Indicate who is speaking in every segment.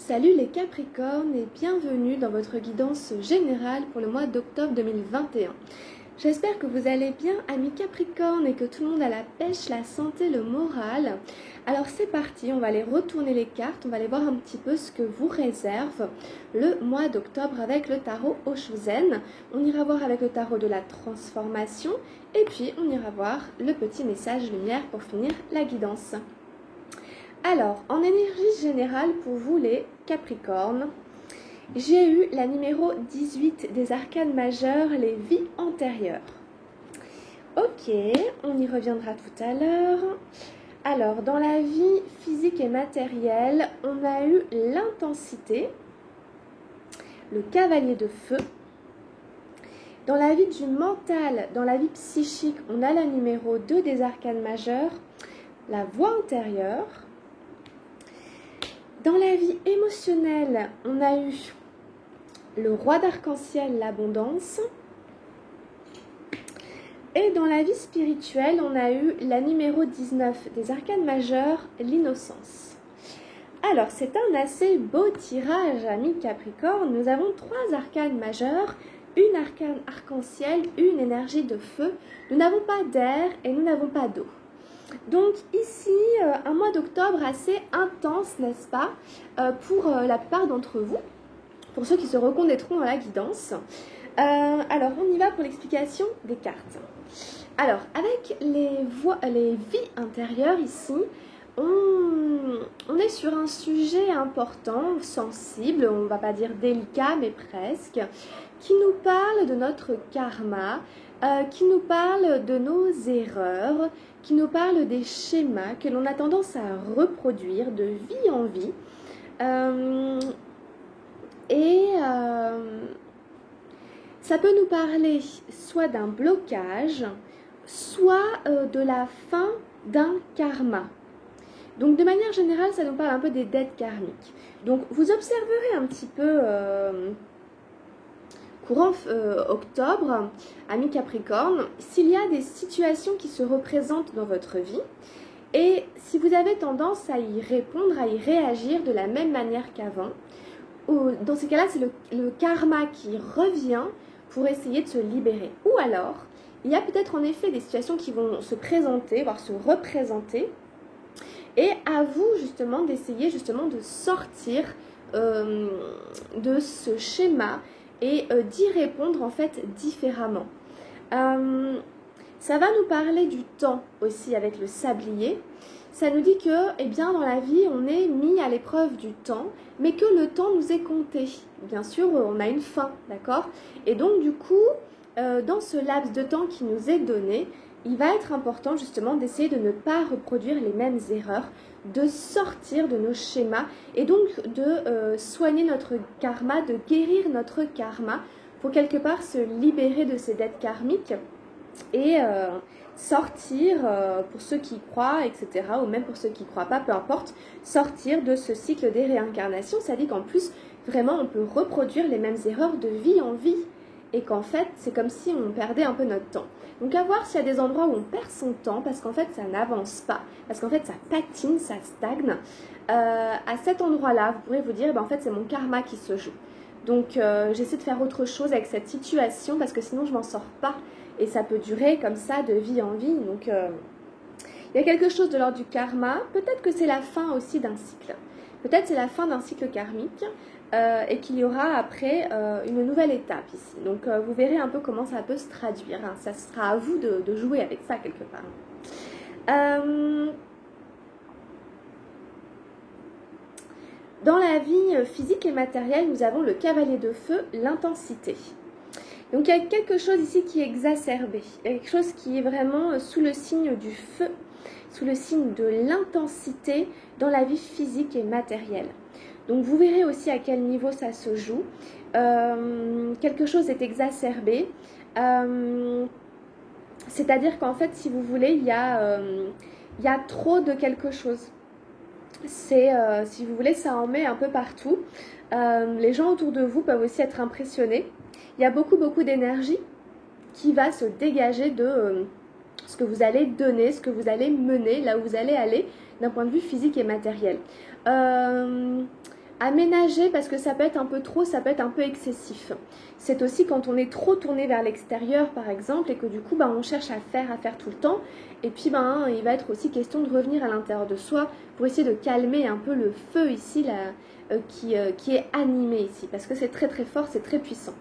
Speaker 1: Salut les Capricornes et bienvenue dans votre guidance générale pour le mois d'octobre 2021. J'espère que vous allez bien, amis Capricornes, et que tout le monde a la pêche, la santé, le moral. Alors c'est parti, on va aller retourner les cartes, on va aller voir un petit peu ce que vous réserve le mois d'octobre avec le tarot Oshozen. On ira voir avec le tarot de la transformation et puis on ira voir le petit message lumière pour finir la guidance. Alors, en énergie générale pour vous les Capricornes, j'ai eu la numéro 18 des arcanes majeurs, les vies antérieures. Ok, on y reviendra tout à l'heure. Alors, dans la vie physique et matérielle, on a eu l'intensité, le cavalier de feu. Dans la vie du mental, dans la vie psychique, on a la numéro 2 des arcanes majeurs, la voix intérieure. Dans la vie émotionnelle, on a eu le roi d'arc-en-ciel, l'abondance. Et dans la vie spirituelle, on a eu la numéro 19 des arcanes majeurs, l'innocence. Alors, c'est un assez beau tirage, amis Capricorne. Nous avons 3 arcanes majeures, une arcane arc-en-ciel, une énergie de feu. Nous n'avons pas d'air et nous n'avons pas d'eau. Donc ici, un mois d'octobre assez intense, n'est-ce pas, pour la plupart d'entre vous, pour ceux qui se reconnaîtront dans la guidance. Alors, on y va pour l'explication des cartes. Alors, avec les vies intérieures ici, on est sur un sujet important, sensible, on ne va pas dire délicat, mais presque, qui nous parle de notre karma, qui nous parle de nos erreurs, qui nous parle des schémas que l'on a tendance à reproduire de vie en vie. Ça peut nous parler soit d'un blocage, soit de la fin d'un karma. Donc de manière générale, ça nous parle un peu des dettes karmiques. Donc vous observerez un petit peu courant octobre, amis Capricorne, s'il y a des situations qui se représentent dans votre vie et si vous avez tendance à y répondre, à y réagir de la même manière qu'avant, dans ces cas-là, c'est le karma qui revient pour essayer de se libérer. Ou alors, il y a peut-être en effet des situations qui vont se présenter, voire se représenter, et à vous justement d'essayer justement de sortir de ce schéma et d'y répondre en fait différemment. Ça va nous parler du temps aussi avec le sablier. Ça nous dit que eh bien, dans la vie, on est mis à l'épreuve du temps, mais que le temps nous est compté. Bien sûr, on a une fin, d'accord? Et donc du coup, dans ce laps de temps qui nous est donné, il va être important justement d'essayer de ne pas reproduire les mêmes erreurs, de sortir de nos schémas et donc de soigner notre karma, de guérir notre karma pour quelque part se libérer de ces dettes karmiques et sortir, pour ceux qui croient, etc., ou même pour ceux qui ne croient pas, peu importe, sortir de ce cycle des réincarnations. Ça dit qu'en plus, vraiment, on peut reproduire les mêmes erreurs de vie en vie et qu'en fait, c'est comme si on perdait un peu notre temps. Donc à voir s'il y a des endroits où on perd son temps parce qu'en fait ça n'avance pas, parce qu'en fait ça patine, ça stagne. À cet endroit-là, vous pourrez vous dire, en fait c'est mon karma qui se joue. Donc j'essaie de faire autre chose avec cette situation parce que sinon je m'en sors pas et ça peut durer comme ça de vie en vie. Donc il y a quelque chose de l'ordre du karma, peut-être que c'est la fin aussi d'un cycle. Peut-être c'est la fin d'un cycle karmique et qu'il y aura après une nouvelle étape ici. Donc vous verrez un peu comment ça peut se traduire. Hein. Ça sera à vous de jouer avec ça quelque part. Dans la vie physique et matérielle, nous avons le cavalier de feu, l'intensité. Donc il y a quelque chose ici qui est exacerbé. Il y a quelque chose qui est vraiment sous le signe du feu, sous le signe de l'intensité dans la vie physique et matérielle. Donc vous verrez aussi à quel niveau ça se joue. Quelque chose est exacerbé. C'est-à-dire qu'en fait, si vous voulez, il y a trop de quelque chose. Si vous voulez, ça en met un peu partout. Les gens autour de vous peuvent aussi être impressionnés. Il y a beaucoup d'énergie qui va se dégager de ce que vous allez donner, ce que vous allez mener, là où vous allez aller d'un point de vue physique et matériel. à ménager parce que ça peut être un peu trop, ça peut être un peu excessif. C'est aussi quand on est trop tourné vers l'extérieur par exemple et que du coup on cherche à faire tout le temps. Et puis il va être aussi question de revenir à l'intérieur de soi pour essayer de calmer un peu le feu ici là, qui est animé ici parce que c'est très très fort, c'est très puissant.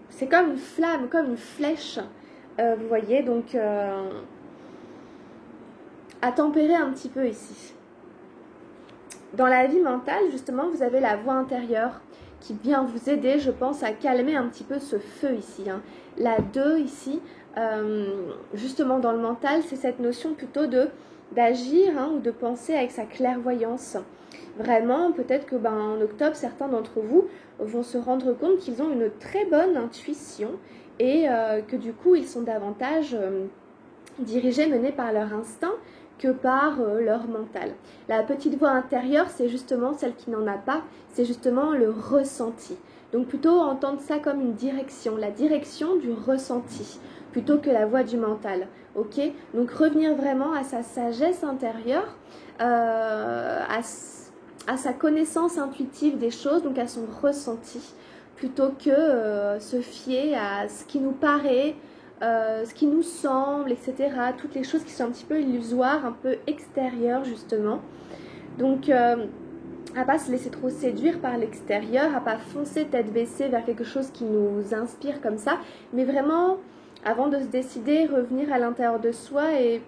Speaker 1: C'est comme une flamme, comme une flèche, vous voyez, donc à tempérer un petit peu ici. Dans la vie mentale, justement, vous avez la voix intérieure qui vient vous aider, je pense, à calmer un petit peu ce feu ici. La 2 ici, justement dans le mental, c'est cette notion plutôt d'agir ou de penser avec sa clairvoyance. Vraiment, peut-être que en octobre, certains d'entre vous vont se rendre compte qu'ils ont une très bonne intuition et que du coup, ils sont davantage dirigés, menés par leur instinct que par leur mental. La petite voix intérieure, c'est justement celle qui n'en a pas, c'est justement le ressenti. Donc plutôt entendre ça comme une direction, la direction du ressenti, plutôt que la voix du mental. Ok? Donc revenir vraiment à sa sagesse intérieure, à sa connaissance intuitive des choses, donc à son ressenti, plutôt que se fier à ce qui nous paraît, ce qui nous semble, etc. Toutes les choses qui sont un petit peu illusoires, un peu extérieures justement. Donc à pas se laisser trop séduire par l'extérieur, à pas foncer tête baissée vers quelque chose qui nous inspire comme ça, mais vraiment, avant de se décider, revenir à l'intérieur de soi et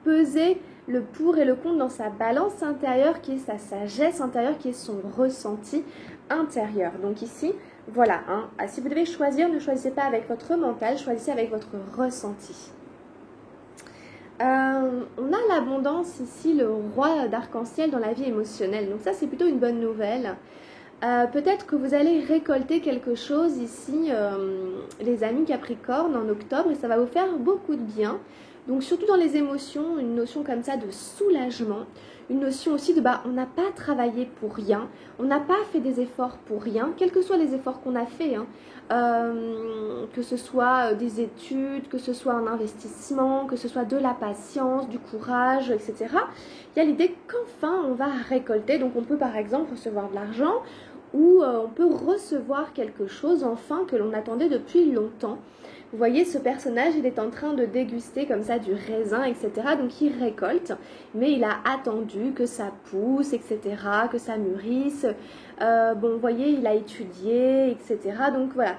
Speaker 1: peser le pour et le contre dans sa balance intérieure qui est sa sagesse intérieure, qui est son ressenti intérieur. Donc ici, voilà, si vous devez choisir, ne choisissez pas avec votre mental, choisissez avec votre ressenti. On a l'abondance ici, le roi d'arc-en-ciel dans la vie émotionnelle. Donc ça, c'est plutôt une bonne nouvelle. Peut-être que vous allez récolter quelque chose ici, les amis Capricorne, en octobre, et ça va vous faire beaucoup de bien. Donc surtout dans les émotions, une notion comme ça de soulagement, une notion aussi de on n'a pas travaillé pour rien, on n'a pas fait des efforts pour rien, quels que soient les efforts qu'on a fait, que ce soit des études, que ce soit un investissement, que ce soit de la patience, du courage, etc. Il y a l'idée qu'enfin on va récolter, donc on peut par exemple recevoir de l'argent ou on peut recevoir quelque chose enfin que l'on attendait depuis longtemps. Vous voyez, ce personnage, il est en train de déguster comme ça du raisin, etc. Donc il récolte, mais il a attendu que ça pousse, etc., que ça mûrisse. Vous voyez, il a étudié, etc. Donc voilà,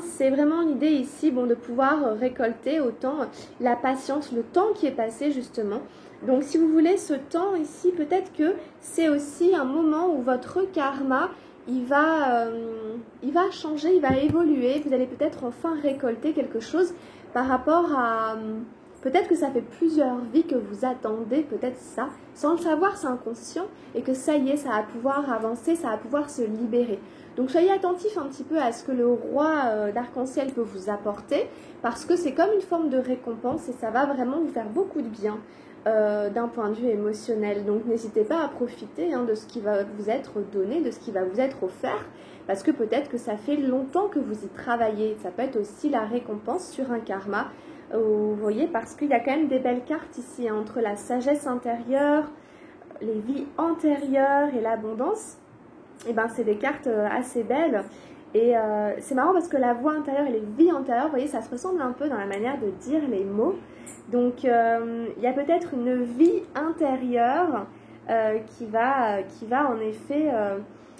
Speaker 1: c'est vraiment l'idée ici de pouvoir récolter autant la patience, le temps qui est passé justement. Donc si vous voulez ce temps ici, peut-être que c'est aussi un moment où votre karma il va changer, il va évoluer. Vous allez peut-être enfin récolter quelque chose par rapport à... Peut-être que ça fait plusieurs vies que vous attendez, peut-être ça. Sans le savoir, c'est inconscient. Et que ça y est, ça va pouvoir avancer, ça va pouvoir se libérer. Donc soyez attentifs un petit peu à ce que le roi d'arc-en-ciel peut vous apporter. Parce que c'est comme une forme de récompense et ça va vraiment vous faire beaucoup de bien. D'un point de vue émotionnel. Donc n'hésitez pas à profiter de ce qui va vous être donné, de ce qui va vous être offert, parce que peut-être que ça fait longtemps que vous y travaillez. Ça peut être aussi la récompense sur un karma, vous voyez, parce qu'il y a quand même des belles cartes ici, entre la sagesse intérieure, les vies antérieures et l'abondance. Et c'est des cartes assez belles. Et c'est marrant parce que la voix intérieure et les vies antérieures, vous voyez, ça se ressemble un peu dans la manière de dire les mots. Donc, il y a peut-être une vie intérieure qui va en effet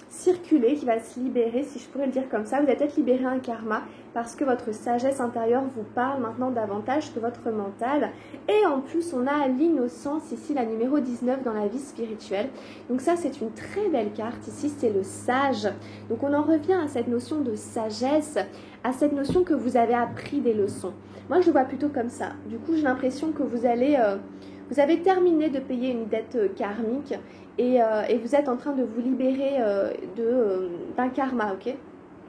Speaker 1: circuler, qui va se libérer, si je pourrais le dire comme ça. Vous allez peut-être libérer un karma parce que votre sagesse intérieure vous parle maintenant davantage que votre mental. Et en plus, on a l'innocence ici, la numéro 19 dans la vie spirituelle. Donc ça, c'est une très belle carte. Ici, c'est le sage. Donc on en revient à cette notion de sagesse, à cette notion que vous avez appris des leçons. Moi, je le vois plutôt comme ça. Du coup, j'ai l'impression que vous avez terminé de payer une dette karmique et vous êtes en train de vous libérer d'un karma, ok ?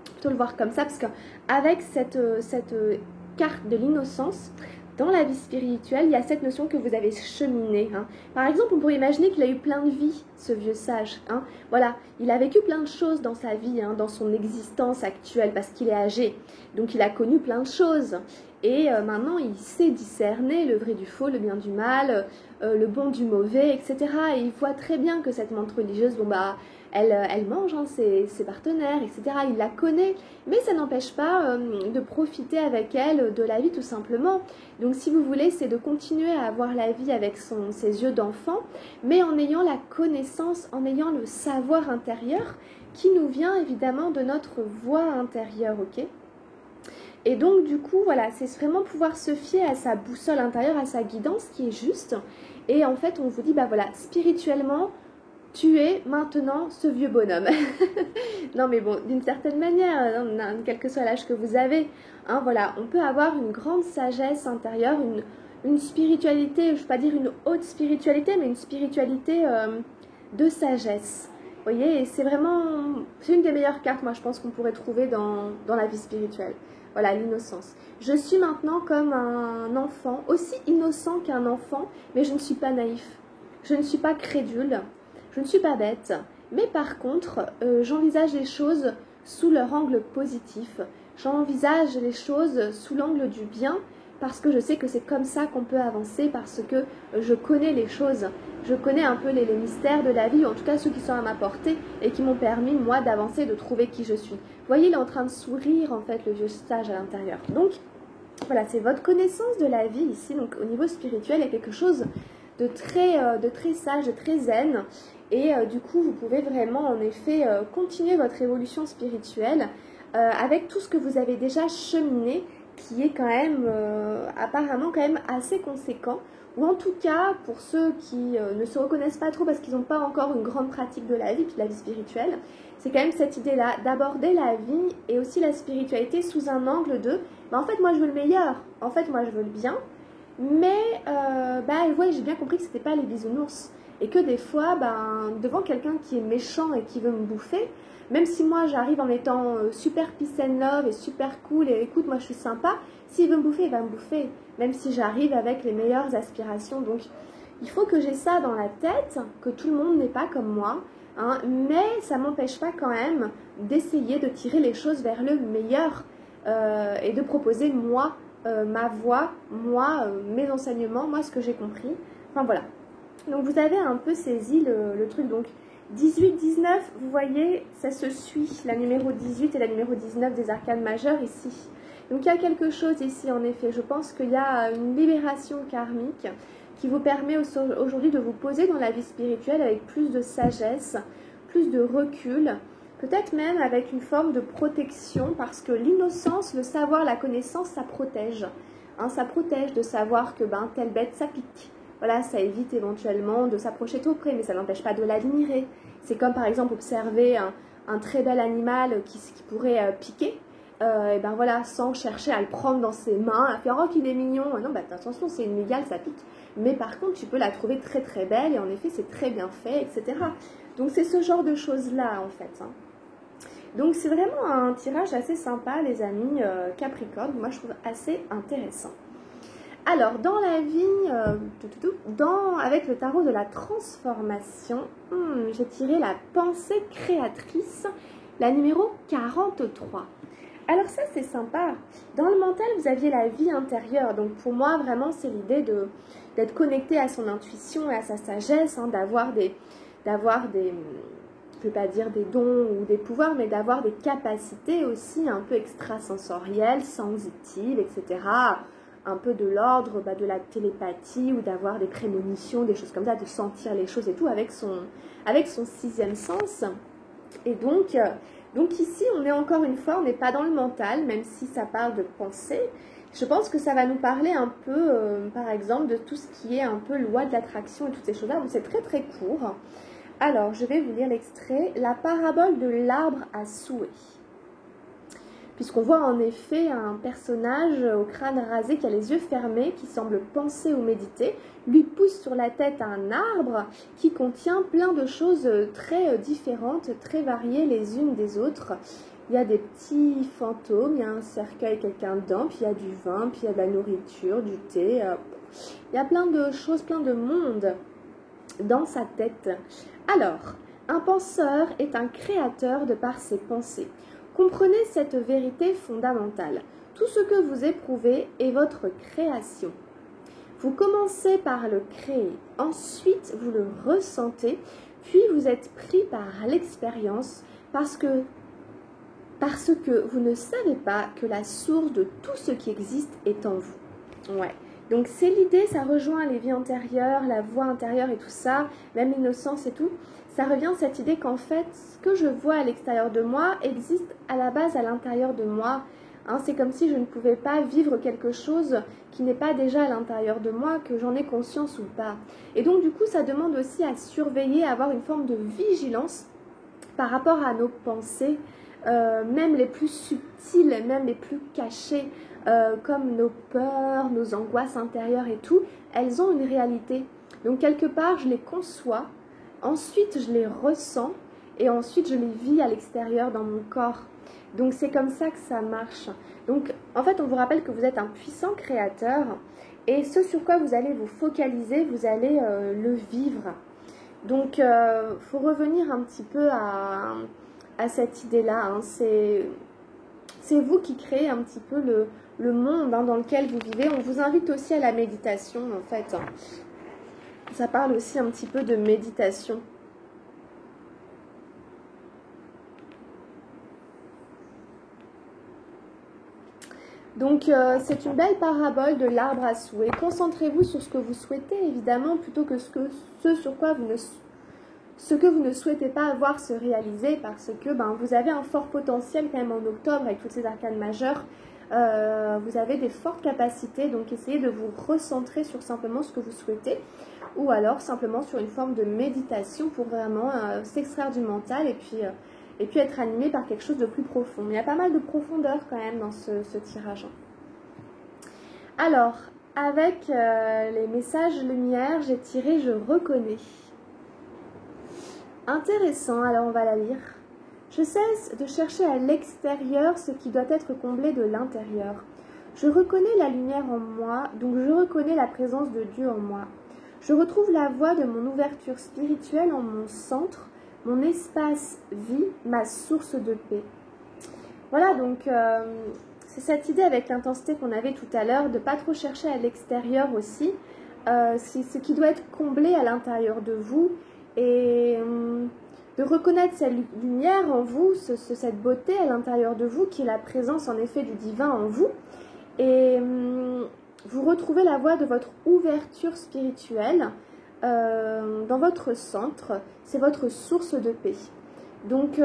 Speaker 1: Plutôt le voir comme ça, parce qu'avec cette carte de l'innocence, dans la vie spirituelle, il y a cette notion que vous avez cheminé. Par exemple, on pourrait imaginer qu'il a eu plein de vies, ce vieux sage. Voilà, il a vécu plein de choses dans sa vie, dans son existence actuelle, parce qu'il est âgé. Donc, il a connu plein de choses. Et maintenant, il sait discerner le vrai du faux, le bien du mal, le bon du mauvais, etc. Et il voit très bien que cette menthe religieuse, bon bah, elle mange hein, ses partenaires, etc. Il la connaît, mais ça n'empêche pas de profiter avec elle de la vie tout simplement. Donc si vous voulez, c'est de continuer à avoir la vie avec ses yeux d'enfant, mais en ayant la connaissance, en ayant le savoir intérieur qui nous vient évidemment de notre voix intérieure, ok ? Et donc du coup, voilà, c'est vraiment pouvoir se fier à sa boussole intérieure, à sa guidance qui est juste. Et en fait, on vous dit, bah voilà, spirituellement, tu es maintenant ce vieux bonhomme. Non mais bon, d'une certaine manière, quel que soit l'âge que vous avez, hein, voilà, on peut avoir une grande sagesse intérieure, une spiritualité, je ne vais pas dire une haute spiritualité, mais une spiritualité de sagesse. Vous voyez, et c'est vraiment, c'est une des meilleures cartes, moi je pense qu'on pourrait trouver dans la vie spirituelle. Voilà, l'innocence. Je suis maintenant comme un enfant, aussi innocent qu'un enfant, mais je ne suis pas naïf. Je ne suis pas crédule, je ne suis pas bête. Mais par contre, j'envisage les choses sous leur angle positif. J'envisage les choses sous l'angle du bien, parce que je sais que c'est comme ça qu'on peut avancer, parce que je connais les choses. Je connais un peu les mystères de la vie, ou en tout cas ceux qui sont à ma portée, et qui m'ont permis, moi, d'avancer, de trouver qui je suis. Vous voyez, il est en train de sourire, en fait, le vieux sage à l'intérieur. Donc, voilà, c'est votre connaissance de la vie ici. Donc, au niveau spirituel, il y a quelque chose de très sage, de très zen. Et du coup, vous pouvez vraiment, en effet, continuer votre évolution spirituelle avec tout ce que vous avez déjà cheminé, qui est quand même, apparemment, quand même assez conséquent. Ou en tout cas, pour ceux qui ne se reconnaissent pas trop parce qu'ils n'ont pas encore une grande pratique de la vie, puis de la vie spirituelle, c'est quand même cette idée-là d'aborder la vie et aussi la spiritualité sous un angle de bah, en fait, moi, je veux le meilleur. En fait, moi, je veux le bien. Mais, ouais, j'ai bien compris que c'était pas les bisounours. Et que des fois, devant quelqu'un qui est méchant et qui veut me bouffer, même si moi, j'arrive en étant super peace and love et super cool et écoute, moi, je suis sympa, s'il veut me bouffer, il va me bouffer. Même si j'arrive avec les meilleures aspirations. Donc, il faut que j'ai ça dans la tête, que tout le monde n'est pas comme moi. Hein, mais ça ne m'empêche pas quand même d'essayer de tirer les choses vers le meilleur et de proposer moi, ma voix, moi, mes enseignements, moi ce que j'ai compris. Enfin voilà. Donc vous avez un peu saisi le truc. Donc 18-19, vous voyez, ça se suit, la numéro 18 et la numéro 19 des arcanes majeures ici. Donc il y a quelque chose ici en effet. Je pense qu'il y a une libération karmique qui vous permet aujourd'hui de vous poser dans la vie spirituelle avec plus de sagesse, plus de recul, peut-être même avec une forme de protection, parce que l'innocence, le savoir, la connaissance, ça protège. Hein, ça protège de savoir que telle bête, ça pique. Voilà, ça évite éventuellement de s'approcher trop près, mais ça n'empêche pas de l'admirer. C'est comme par exemple observer un très bel animal qui pourrait piquer. Et voilà, sans chercher à le prendre dans ses mains, à faire « oh qu'il est mignon ». Non, attention, c'est une mygale, ça pique. Mais par contre, tu peux la trouver très très belle et en effet, c'est très bien fait, etc. Donc, c'est ce genre de choses-là, en fait. Hein. Donc, c'est vraiment un tirage assez sympa, les amis Capricorne. Moi, je trouve assez intéressant. Alors, dans la vie, avec le tarot de la transformation, j'ai tiré la pensée créatrice, la numéro 43. Alors ça, c'est sympa. Dans le mental, vous aviez la vie intérieure. Donc pour moi, vraiment, c'est l'idée d'être connecté à son intuition et à sa sagesse, hein, d'avoir des, je ne vais pas dire des dons ou des pouvoirs, mais d'avoir des capacités aussi un peu extrasensorielles, sensitives, etc. Un peu de l'ordre de la télépathie ou d'avoir des prémonitions, des choses comme ça, de sentir les choses et tout avec son sixième sens. Et donc ici, on est encore une fois, on n'est pas dans le mental, même si ça parle de pensée. Je pense que ça va nous parler un peu, par exemple, de tout ce qui est un peu loi de l'attraction et toutes ces choses-là. Donc c'est très très court. Alors, je vais vous lire l'extrait. La parabole de l'arbre à souhait. Puisqu'on voit en effet un personnage au crâne rasé qui a les yeux fermés, qui semble penser ou méditer, lui pousse sur la tête un arbre qui contient plein de choses très différentes, très variées les unes des autres. Il y a des petits fantômes, il y a un cercueil, quelqu'un dedans, puis il y a du vin, puis il y a de la nourriture, du thé. Il y a plein de choses, plein de monde dans sa tête. Alors, un penseur est un créateur de par ses pensées. Comprenez cette vérité fondamentale. Tout ce que vous éprouvez est votre création. Vous commencez par le créer, ensuite vous le ressentez, puis vous êtes pris par l'expérience parce que vous ne savez pas que la source de tout ce qui existe est en vous. Ouais. Donc c'est l'idée, ça rejoint les vies antérieures, la voix intérieure et tout ça, même l'innocence et tout. Ça revient cette idée qu'en fait, ce que je vois à l'extérieur de moi existe à la base à l'intérieur de moi. Hein, c'est comme si je ne pouvais pas vivre quelque chose qui n'est pas déjà à l'intérieur de moi, que j'en ai conscience ou pas. Et donc du coup, ça demande aussi à surveiller, à avoir une forme de vigilance par rapport à nos pensées, même les plus subtiles, même les plus cachées, comme nos peurs, nos angoisses intérieures et tout, elles ont une réalité. Donc quelque part, je les conçois, ensuite je les ressens et ensuite je les vis à l'extérieur dans mon corps. Donc c'est comme ça que ça marche. Donc en fait on vous rappelle que vous êtes un puissant créateur et ce sur quoi vous allez vous focaliser, vous allez le vivre. Donc faut revenir un petit peu à cette idée-là. Hein. C'est vous qui créez un petit peu le monde dans lequel vous vivez. On vous invite aussi à la méditation en fait. Ça parle aussi un petit peu de méditation. Donc c'est une belle parabole de l'arbre à souhait. Concentrez-vous sur ce que vous souhaitez évidemment plutôt que ce que vous ne souhaitez pas voir se réaliser parce que vous avez un fort potentiel quand même en octobre avec toutes ces arcanes majeures. Vous avez des fortes capacités, donc essayez de vous recentrer sur simplement ce que vous souhaitez ou alors simplement sur une forme de méditation pour vraiment s'extraire du mental et puis être animé par quelque chose de plus profond. Il y a pas mal de profondeur quand même dans ce tirage. Alors, avec les messages lumière, j'ai tiré « Je reconnais ». Intéressant, alors on va la lire. Je cesse de chercher à l'extérieur ce qui doit être comblé de l'intérieur. Je reconnais la lumière en moi, donc je reconnais la présence de Dieu en moi. Je retrouve la voie de mon ouverture spirituelle en mon centre, mon espace vie, ma source de paix. Voilà, donc c'est cette idée avec l'intensité qu'on avait tout à l'heure, de ne pas trop chercher à l'extérieur aussi, ce qui doit être comblé à l'intérieur de vous, et de reconnaître cette lumière en vous, cette beauté à l'intérieur de vous, qui est la présence en effet du divin en vous, et vous retrouvez la voie de votre ouverture spirituelle, dans votre centre, c'est votre source de paix. Donc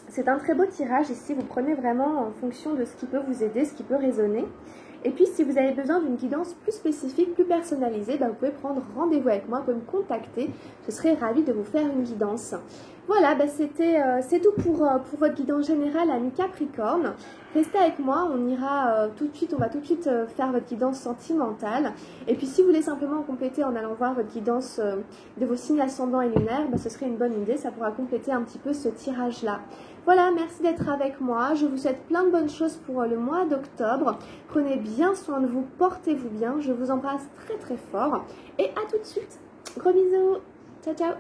Speaker 1: c'est un très beau tirage ici, vous prenez vraiment en fonction de ce qui peut vous aider, ce qui peut résonner. Et puis si vous avez besoin d'une guidance plus spécifique, plus personnalisée, vous pouvez prendre rendez-vous avec moi, vous pouvez me contacter, je serai ravie de vous faire une guidance. Voilà, c'est tout pour votre guidance générale, amis Capricorne. Restez avec moi, on va tout de suite faire votre guidance sentimentale. Et puis si vous voulez simplement compléter en allant voir votre guidance de vos signes ascendants et lunaires, ce serait une bonne idée, ça pourra compléter un petit peu ce tirage-là. Voilà, merci d'être avec moi, je vous souhaite plein de bonnes choses pour le mois d'octobre. Prenez bien soin de vous, portez-vous bien, je vous embrasse très très fort. Et à tout de suite, gros bisous, ciao ciao.